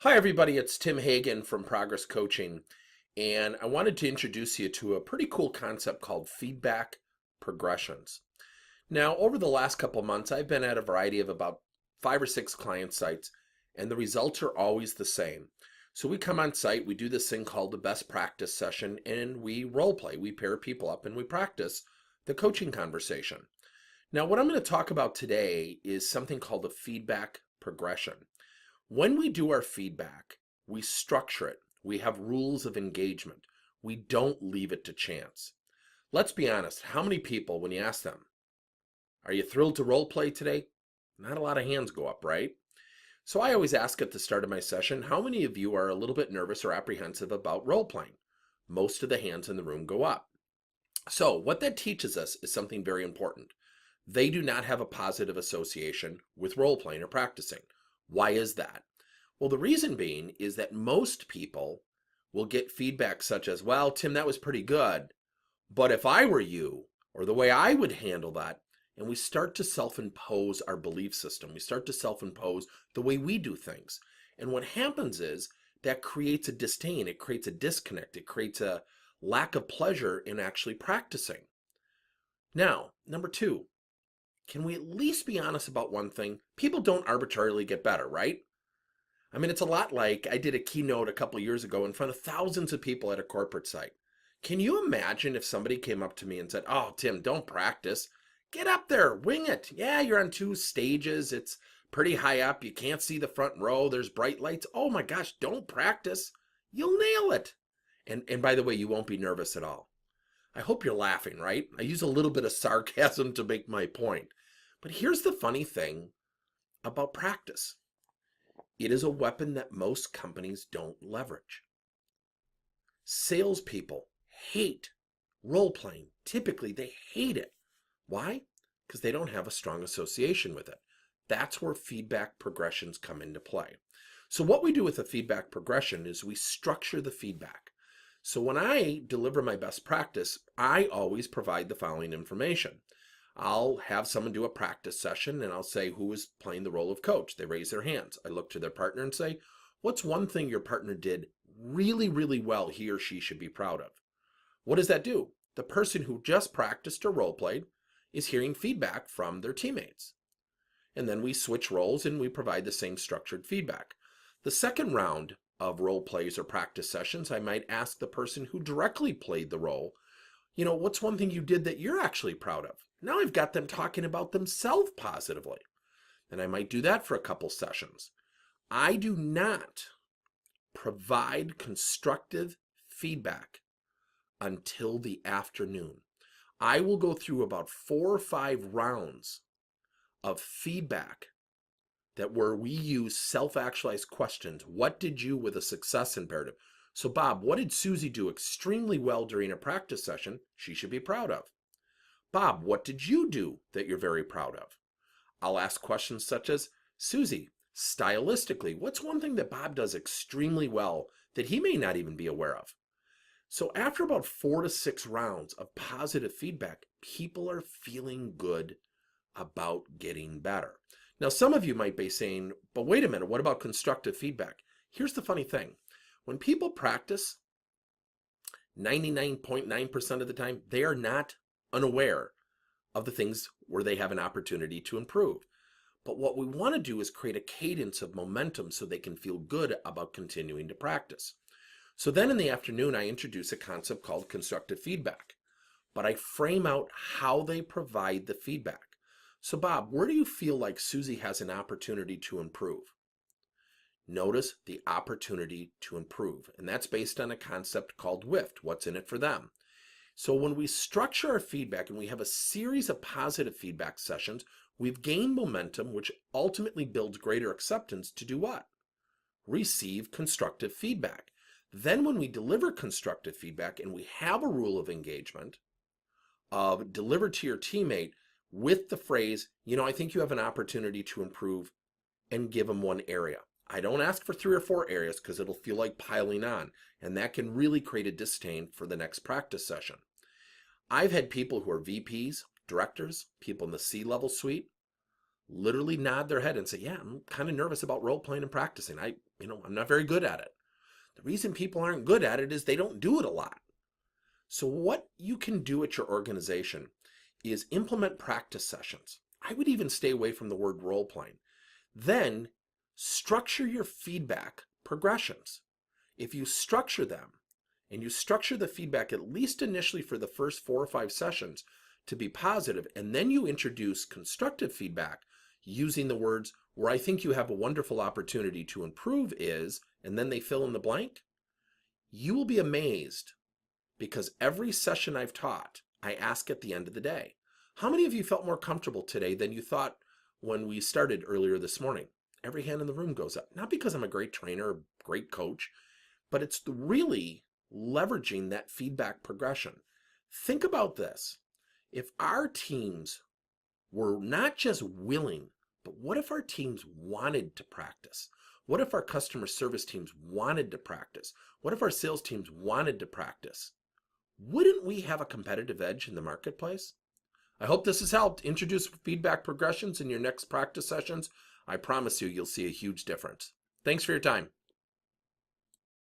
Hi, everybody. It's Tim Hagen from Progress Coaching, and I wanted to introduce you to a pretty cool concept called feedback progressions. Now, over the last couple months, I've been at a variety of about 5 or 6 client sites, and the results are always the same. So we come on site, we do this thing called the best practice session, and we role play. We pair people up and we practice the coaching conversation. Now, what I'm going to talk about today is something called a feedback progression. When we do our feedback, we structure it. We have rules of engagement. We don't leave it to chance. Let's be honest. How many people, when you ask them, are you thrilled to role play today? Not a lot of hands go up, right? So I always ask at the start of my session, how many of you are a little bit nervous or apprehensive about role playing? Most of the hands in the room go up. So what that teaches us is something very important. They do not have a positive association with role playing or practicing. Why is that? Well, the reason being is that most people will get feedback such as, well, Tim, that was pretty good, but if I were you, or the way I would handle that, and we start to self-impose our belief system. We start to self-impose the way we do things. And what happens is that creates a disdain, it creates a disconnect, it creates a lack of pleasure in actually practicing. Now, number two, can we at least be honest about one thing? People don't arbitrarily get better, right? I mean, it's a lot like I did a keynote a couple years ago in front of thousands of people at a corporate site. Can you imagine if somebody came up to me and said, "Oh, Tim, don't practice. Get up there, wing it. Yeah, you're on 2 stages. It's pretty high up. You can't see the front row. There's bright lights. Oh my gosh, don't practice. You'll nail it." And by the way, you won't be nervous at all. I hope you're laughing, right? I use a little bit of sarcasm to make my point. But here's the funny thing about practice. It is a weapon that most companies don't leverage. Salespeople hate role playing. Typically, they hate it. Why? Because they don't have a strong association with it. That's where feedback progressions come into play. So what we do with a feedback progression is we structure the feedback. So when I deliver my best practice, I always provide the following information. I'll have someone do a practice session and I'll say, who is playing the role of coach? They raise their hands. I look to their partner and say, what's one thing your partner did really, really well he or she should be proud of? What does that do? The person who just practiced or role played is hearing feedback from their teammates. And then we switch roles and we provide the same structured feedback. The second round of role plays or practice sessions, I might ask the person who directly played the role, what's one thing you did that you're actually proud of? Now I've got them talking about themselves positively. And I might do that for a couple sessions. I do not provide constructive feedback until the afternoon. I will go through about 4 or 5 rounds of feedback where we use self-actualized questions. What did you with a success imperative? So Bob, what did Susie do extremely well during a practice session she should be proud of? Bob, what did you do that you're very proud of? I'll ask questions such as, Susie, stylistically, what's one thing that Bob does extremely well that he may not even be aware of? So after about 4 to 6 rounds of positive feedback, people are feeling good about getting better. Now, some of you might be saying, but wait a minute, what about constructive feedback? Here's the funny thing. When people practice, 99.9% of the time, they are not unaware of the things where they have an opportunity to improve. But what we want to do is create a cadence of momentum so they can feel good about continuing to practice. So then in the afternoon, I introduce a concept called constructive feedback, but I frame out how they provide the feedback. So Bob, where do you feel like Susie has an opportunity to improve? Notice the opportunity to improve, and that's based on a concept called WIFT, what's in it for them. So when we structure our feedback and we have a series of positive feedback sessions, we've gained momentum, which ultimately builds greater acceptance to do what? Receive constructive feedback. Then when we deliver constructive feedback and we have a rule of engagement of deliver to your teammate with the phrase, I think you have an opportunity to improve, and give them one area. I don't ask for 3 or 4 areas because it'll feel like piling on, and that can really create a disdain for the next practice session. I've had people who are VPs, directors, people in the C-level suite. literally nod their head and say, yeah, I'm kind of nervous about role playing and practicing. I'm not very good at it. The reason people aren't good at it is they don't do it a lot. So what you can do at your organization is implement practice sessions. I would even stay away from the word role playing. Then structure your feedback progressions. If you structure them and you structure the feedback at least initially for the first 4 or 5 sessions to be positive, and then you introduce constructive feedback using the words where I think you have a wonderful opportunity to improve is, and then they fill in the blank, you will be amazed because every session I've taught, I ask at the end of the day, how many of you felt more comfortable today than you thought when we started earlier this morning? Every hand in the room goes up. Not because I'm a great trainer or great coach, but it's really leveraging that feedback progression. Think about this. If our teams were not just willing, but what if our teams wanted to practice? What if our customer service teams wanted to practice? What if our sales teams wanted to practice? Wouldn't we have a competitive edge in the marketplace? I hope this has helped. Introduce feedback progressions in your next practice sessions. I promise you'll see a huge difference. Thanks for your time.